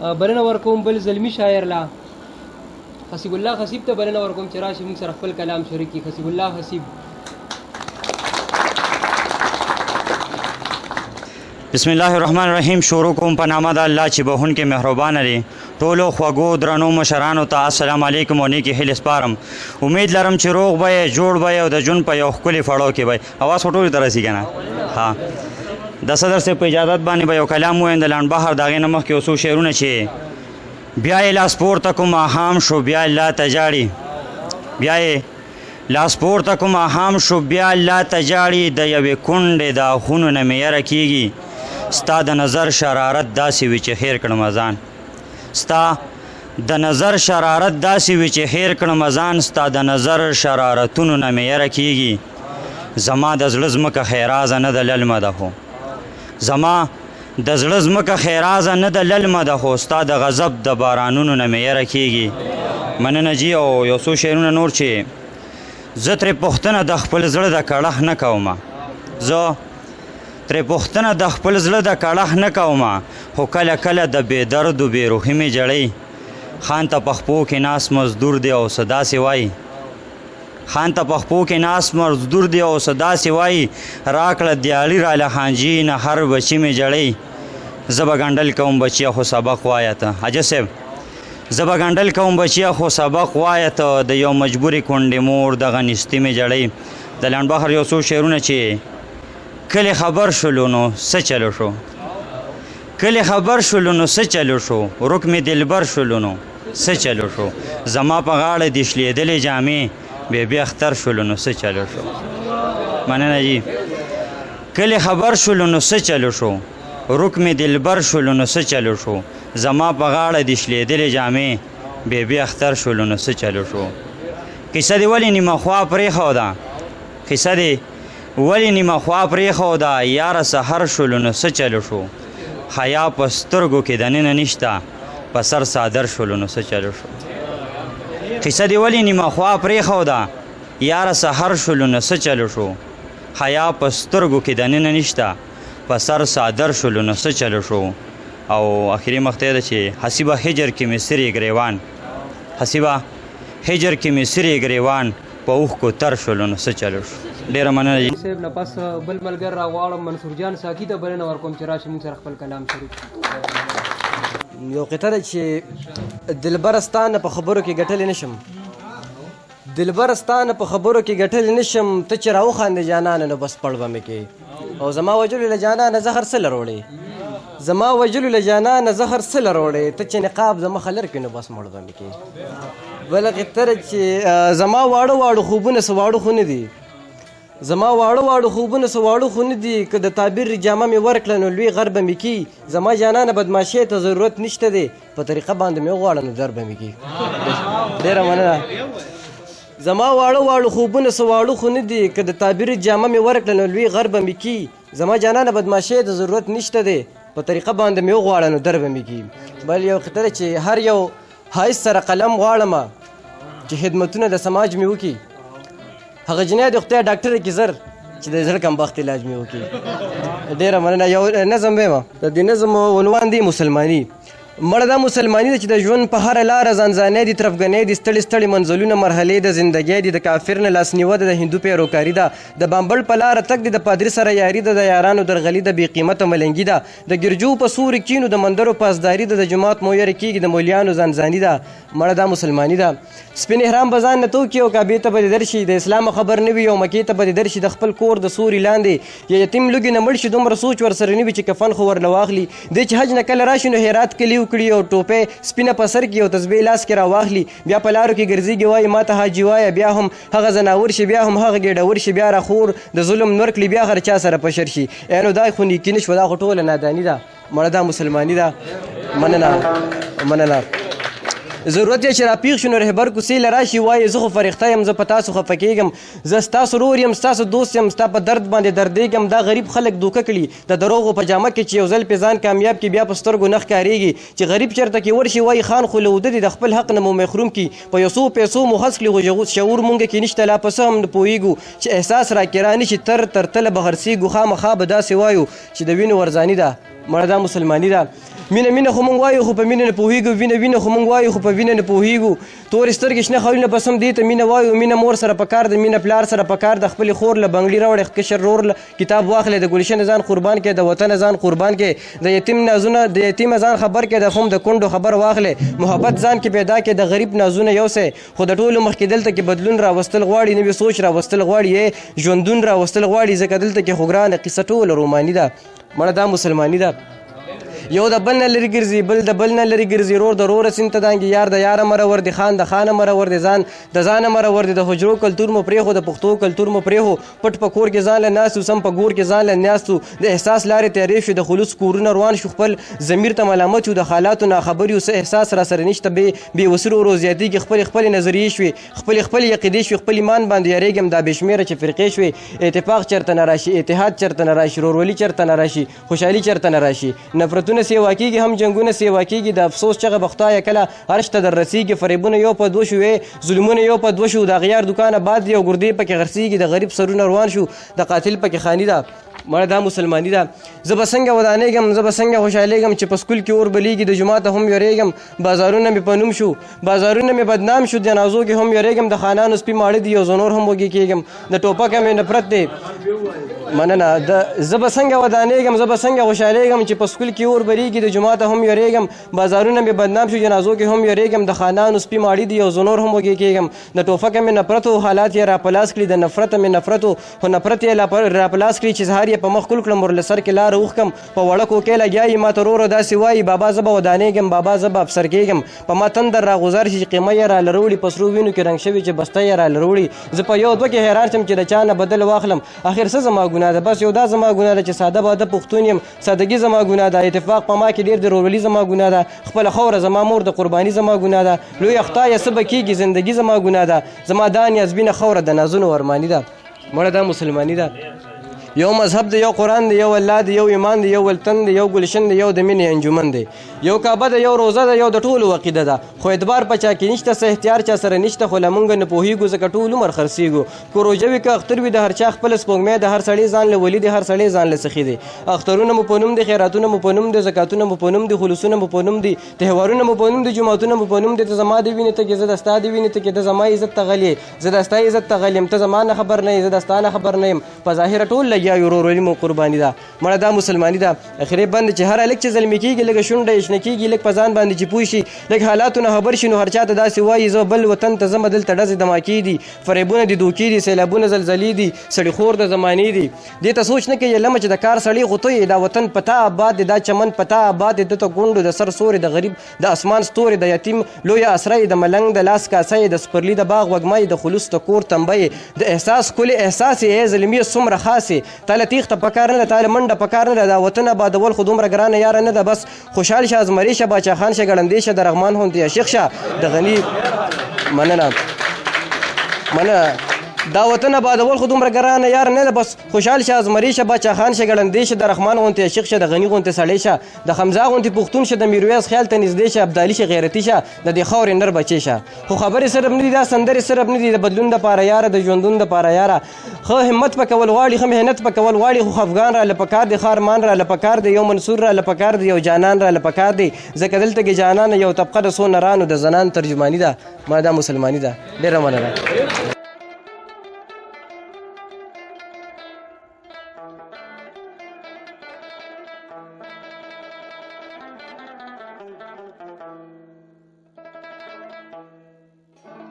بلنه ورکوم بل زلمی شاعر لا حسیب الله حسیب ته بلنه ورکوم چې راشي موږ سره خپل کلام شریک کړي. حسیب الله حسیب. بسم الله الرحمن الرحیم. شروع کوم په نام د الله چې بهونکې مهربان لري. ټولو خوږو درنو مشرانو ته السلام علیکم او نیکې هیلې سپارم. امید لرم چې روغ به یې جوړ به یې او د ژوند په یو ښکلي فړو کې به یې اواز خو ټولو ته رسي که نه. ها د صدر صاحب په اجازت باندې به یو کلام ووایم د لنډ بحر د هغې نه مخکې یو څو شعرونه چې بیا یې لاس پورته کوم ماښام شو بیا الله ته جاړي. بیا یې لاس پورته کوم ماښام شو بیا الله ته جاړي. د یوې کونډې د آهونو نه مې یره کېږي. ستا د نظر شرارت داسې وي چې هیر کړم ځان. ستا د نظر شرارت داسې وي چې هیر کړم ځان. ستا د نظر شرارتونو نه مې یره کېږي. زما د زړه ځمکه خیرازه نه د للمه ده خو زما د زړه ځمکه خیرازه نه د للمه ده خو ستا د غضب د بارانونو نه مې یره کېږي. مننه جي. او یو څو شعرونه نور چې زه ترې پوښتنه د خپل زړه د کړښ نه کومه. زه ترې پوښتنه د خپل زړه د کړښ نه کومه. خو کله کله د بې دردو بې روحي مې جړی. خان ته پخپو کې ناس مزدور دی او څه داسې وایي. خان ته پخپو کې ناس مزدور دی او څه داسې وایي. راکړه دیالي راله خانجي نه هر بچي مې جړی. زه به ګنډل کوم بچیه خو سبق وایه ته. حاجي صاحب زه به ګنډل کوم بچیه خو سبق وایه ته. د یو مجبورې کونډې مور دغه نیستي مې جړی. د لنډ بحر یو څو شعرونه چې کلی خبر شولو نو څه چلو شو. کلی خبر شولو نو څه چلو شو. رک مې دلبر شولو نو څه چلو شو. زما په غاړه دې شلېدلې جامې بې اختر شولو نو څه چلو شو. مننه جي. کلی خبر شولو نو څه چلو شو. رک مې دلبر شولو نو څه چلو شو. زما په غاړه دې شلېدلې جامې بې اختر شولو نو څه چلو شو. کیسه دې ولې نیمه خوا پرېښوده. کیسه دې ولې نیمه خوا پرېښوده. یاره سحر شولو نو څه چلو شو. حیا په سترګو کې دننه نشته په سر صادر شولو نو څه چلو شو. قیصه دې ولې نیمه خوا پرېښوده. یاره سحر شولو نو څه چلو شو. حیا په سترګو کې دننه نشته په سر صادر شولو نو څه چلو شو. او اخري مقطع ده چې حسیبه هجر کې مې سرې ګریوان. حسیبه هجر کې مې سرې ګریوان په اوښکو تر شولو نو څه چلو شو. ډېره مننه جي. صاحب نه پس بل ملګر راغواړم منصور جان ساقي ته بلنه ورکوم چې راشي موږ سره خپل کلام شریک کړي. یو قطعه ده چې دلبره ستا نه په خبرو کې ګټلی نشم. دلبره ستا نه په خبرو کې ګټلی نشم. ته چې راوخاندې جانانه نو بس پړ به مې کې. او زما وجلو له جانانه زهر څه لروړې. زما وجلو له جانانه زهر څه لروړې. ته چې نقاب زما خلر کې نو بس مړ به مې کې. بله قطعه چې زما واړه واړه خوبونه څه واړه خو نه دي. زما واړه واړه خوبونه څه واړه خو نه دي. که د تعبیر جامه مې ورکړه نو لوی غر به مې کي. زما جانانه بدماشۍ ته ضرورت نشته دی. په طریقه باندې مې وغواړه نو در به مې کي. ډېره مننه. زما واړه واړه خوبونه څه واړه خو نه دي. که د تعبیر جامه مې ورکړه نو لوی غر به مې کي. زما جانانه بدماشۍ ته ضرورت نشته دی. په طریقه باندې مې وغواړه نو در به مې کي. بل یو قطعه چې هر یو ښایست سره قلم غواړمه چې خدمتونه د سماج مې وکړي. هغه جنۍ د خدای ډاکټره کې زر چې د زړه کمبخت علاج مې وکړي. ډېره مننه. یو نظم ویمه. د دې نظم عنوان دی مسلماني. مړه دا مسلماني ده چې د ژوند په هره لاره ځانځانۍ دي طرفګنۍ دي ستړي ستړي منزلونه مرحلې د زندګۍ دي. د کافر نه لاسنیوه ده د هندو پیروکاري ده. د بامبړ په لاره تګ دي د پادري سره یاري ده. د یارانو درغلي ده بې قیمته ملنګي ده. د ګرجو په سوري کینو د مندرو پاسداري ده. د جومات مو یره کېږي د مولیانو ځانځاني ده. مړه دا مسلماني ده. سپین احرام به ځان نه توکي او کعبې ته به دې درشي. د اسلام خبر نه وي او مکې ته به دې درشي. د خپل کور د سوري لاندې یا یتیم لوږې نه مړ شي دومره سوچ ورسره نه وي چې کفن خو ورله واخلي. دی چې حج نه کله راشي نو هرات کلي وکړي او ټوپۍ سپینه په سر کې او تسبیح لاس کې راواخلي. بیا په لارو کې ګرځېږي وایي ما ته حاجي وایه. بیا هم هغه زناور شي بیا هم هغه ګېډور شي. بیا راخور د ظلم نور کړي بیا هر چا سره پشر شي. نو دا خو نیکي نه شوه. دا خو ټوله ناداني ده. مړه دا مسلماني ده. مننه مننه. ضرورت یې چې راپیښ شو نو رهبر کوڅې له راشي وایي زه خو فرښته یم زه په تاسو خفه کېږم. زه ستاسو رور یم ستاسو دوست یم ستا په درد باندې دردېږم. دا غریب خلک دوکه کړي د دروغو په جامه کې چې یو ځل پې ځان کامیاب کړي بیا په سترګو نه ښکارېږي. چې غریب چېرته کې ورشي وایي خان خو له اوده دي د خپل حق نه مو محروم کړي. په یو څو پیسو مو هڅ کړي خو شعور مونږ کې نشته لا په څه هم نه پوهېږو. چې احساس راکې رانشي تر تله به هرڅېږو. خامخا به داسې وایو چې د وینو ورځاني ده. مړه دا مسلماني ده. مینه مینه خو مونږ وایو خو په مینه نه پوهېږو، وینه وینه خو مونږ وایو خو په وینه نه پوهېږو. تورې سترګې شنه خالونه بس هم دې ته مینه وایو. مینه مور سره پکار ده، مینه پلار سره پکار ده. خپلې خور له بنګړي راوړې، کشر ورور له کتاب واخلې، د ګلشن ځان قربان کړې، د وطن ځان قربان کړې، د یتیم نازونه د یتیم ځان خبر کړې، د خم د کونډو خبر واخلې. محبت ځان کې پیدا کړې، د غریب نازونه یوسې. خو د ټولو مخکې دلته کې بدلون راوستل غواړي، نوي سوچ راوستل غواړي، ژوندون راوستل غواړي. ځکه دلته کې خو ګرانه قصه ټوله روماني ده. مړه دا مسلماني ده. یو د بل نه لرې ګرځي، بل د بل نه لرې ګرځي. رور د روره سیند ته دانګي، یار د یاره مرور دی، خان د خانه مرور دی، ځان د ځانه مرور دی. د حجرو کلتور مو پرېښو، د پښتو کلتور مو پرېښو. پټ په کور کې ځان له ناستو، سم په ګور کې ځان له ناستو. د احساس لارې تیارې شو، د خلوص کورونه روان شو. خپل ضمیر ته ملامت یو، د حالاتو ناخبر یو. څه احساس را سره نشته، بې وسرو ورو زیاتېږي. خپلې نظریې شوې، خپلې عقیدې شوې، خپل ایمان باندې یارېږم. دا بې شمېره چې فرقې شوې، اتفاق چېرته نه راشي، اتحاد چېرته نه راشي، ورورولي چېرته نه راشي، خوشحالي چېرته نه راشي. نفرتونه سیوا کېږي، هم جنګونه سیوا کېږي. د افسوس چغه به خدایه کله عرش ته در رسېږي. فریبونه یو په دوه شوې، ظلمونه یو په دوه شو. د اغیار دوکان آباد دی او ګردې پکې غرسېږي. د غریب سرونه روان شو، د قاتل پکې خاني ده. مړه دا مسلماني ده. زه به څنګه ودانېږم، زه به څنګه خوشحالېږم چې په سکول کې اور بلیږي. د جوماته هم یېرېږم، بازارونه مې په نوم شو، بازارونه مې بدنام شو. جنازو کې هم یېرېږم، د خانانو سپي ماړه دي، یو زنور هم وږي کېږم. د ټوپکه مې نفرت دی. مننه. زه به څنګه ودانېږم، زه به څنګه خوشحالېږم چې په سکول کې اور بلیږي. د جوماته هم یېرېږم، بازارونه مې بدنام شو. جنازو کې هم یېرېږم، د خانانو سپي ماړه دي، یو زنور هم وږي کېږم. د ټوپکه مې نفرت و، حالات یې را په لاس کړي. د نفرت مې نفرت و، خو نفرت یې را په لاس کړي چې سهار یې په مخ کول کړم، ورله سر کې لاره وښکم. په وړکو کې لګیایي، ما ته وروره داسې وایي، بابا زه به ودانېږم، بابا زه به افسر کېږم. په ما تندر را غوزار شي چې قیمه یې را لروړي، په سرو وینو کې رنګ شوي چې بسته یې را لروړي. زه په یو دوه کې حیران شم چې د چا نه بدل واخلم. آخر څه زما ګناه ده؟ بس یو دا زما ګناه ده چې ساده باده پښتون یم. سادګي زما ګناه ده، اتفاق په ما کې ډېر د ورورولي زما ګناه ده. خپله خوره زما مور د قرباني زما ګناه ده. لویه خدایه څه به کېږي، زندګي زما ګناه ده. زما دا نیازبینه خوره د نازونو ارماني ده. مړه دا مسلماني ده. یو مذهب دی، یو قرآن دی، یو الله دی، یو ایمان دی، یو ولتن دی، یو ګلشن دی، یو د مینې انجمن دی. یو کعبه ده، یو روزه ده، یو د ټولو عقیده ده. خو اعتبار په چا کې نشته، څه اختیار چا سره نشته. خو له مونږ نه پوهېږو ځکه ټول عمر خرڅېږو. که روژه وي که اختر وي، د هر چا خپله سپوږمۍ ده. هر سړی ځان له ولي دی، هر سړی ځان له سخي دی. اخترونه مو په نوم دي، خیراتونه مو په نوم دي، زکاتونه مو په نوم دي، خلوصونه مو په نوم دي، تهوارونه مو په نوم دي، جوماتونه مو په نوم دي. ته زما د وینې ته کې، زه د ستا د وینې ته کې. ته زما عزت ته غلی، زه د ستا عزت ته غلی یم. ته زما نه خبر نه یې، زه د ستا نه خبر نه یم. په ظاهره ټول لګیا یو، ورورولي مو قرباني ده. مړه دا مسلماني ده. اخرې بند چې هر هلک چې زلمي کېږي، لږه شونډه یې شنه کېږي، لږ په ځان باندې چې پوه شي، لږ حالاتو نه خبر شي، نو هر چا ته داسې وایي زه بل وطن ته ځمه، دلته ډزې دماکې دي، فریبونه دي، دوکې دي، سیلابونه زلزلې دي، سړي خور د زمانې دي. دې ته سوچ نه کوي لمه چې د کار سړی خو ته یې. دا وطن په تا آباد دی، دا چمن په تا آباد دی. دته ګونډو د سر سورې، د غریب د اسمان ستورې، د یتیم لویه اسره، د ملنګ د لاس کاسه، د سپرلي د باغ وږمه، د خلوص د کور تنبه، د احساس کلی احساس یې زلمیه څومره خاصې. تاله تیښته پکار نه ده، تاله منډه پکار نه ده. دا وطن آبادول خو دومره ګرانه یاره نه ده. بس خوشحال شه، ازمرې شه، باچا خان شه، ګړندې شه، د رحمان غوندې عاشق شه، د غني. مننه. دا وطن آبادول خو دومره ګرانه یار نه ده. بس خوشحال شه، ازمرې شه، باچا خان شه، ګړندې شه، د رحمان غوندې عاشق شه، د غني غوندې سړی شه، د حمزه غوندې پښتون شه، د میرویس خیال ته نږدې شه، ابدالي شه، غیرتي شه، د دې خاورې نر بچې شه. خو خبرې صرف نه دي، دا سندرې صرف نه دي. د بدلون دپاره یاره، د ژوندون دپاره یاره، ښه همت په کول غواړي، ښه محنت په کول غواړي. خو افغان را لپکار دی، خارمان را لپکار دی، یو منصور را لپکار دی، یو جانان را لپکار دی. ځکه دلته کې جانان یو طبقه د څو نرانو د زنان ترجماني ده. ما دا مسلماني ده. ډېره مننه.